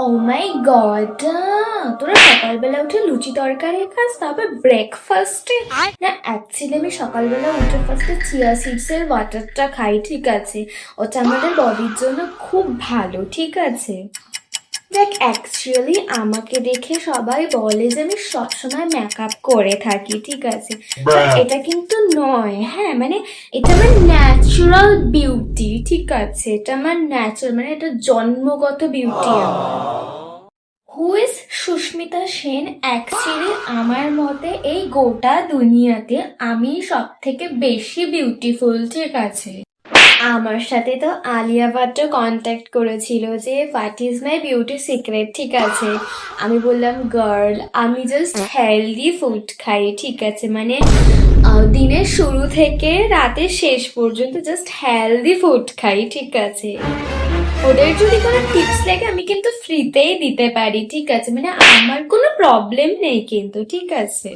ও মাই god, তোরা সকালবেলা উঠে লুচি তরকারি খাস, তারপর ব্রেকফাস্টে? না, অ্যাকচুয়ালি আমি সকালবেলা উঠে ফার্স্টে চিয়া সিডস এর ওয়াটারটা খাই, ঠিক আছে? ওটা আমাদের বডির জন্য খুব ভালো, ঠিক আছে? দেখ, অ্যাকচুয়ালি আমাকে দেখে সবাই বলে যে আমি সবসময় মেকআপ করে থাকি, ঠিক আছে? But এটা কিন্তু নয়, হ্যাঁ, মানে এটা আমার ন্যাচারাল বিউটি, ঠিক আছে? এটা আমার ন্যাচারাল, মানে এটা জন্মগত বিউটি আমার। Who is Sushmita Sen? Actually আমার মতে এই গোটা দুনিয়াতে আমি সব থেকে বেশি বিউটিফুল, ঠিক আছে? আমার সাথে তো আলিয়া ভাটও কন্ট্যাক্ট করেছিল যে what is my beauty secret, ঠিক আছে? আমি বললাম, গার্ল, আমি জাস্ট হেলদি ফুড খাই, ঠিক আছে? মানে দিনের শুরু থেকে রাতের শেষ পর্যন্ত জাস্ট হেলদি ফুড খাই, ঠিক আছে? ওদের যদি কোনো টিপস লাগে আমি কিন্তু ফ্রিতেই দিতে পারি, ঠিক আছে? মানে আমার কোনো প্রবলেম নেই কিন্তু, ঠিক আছে?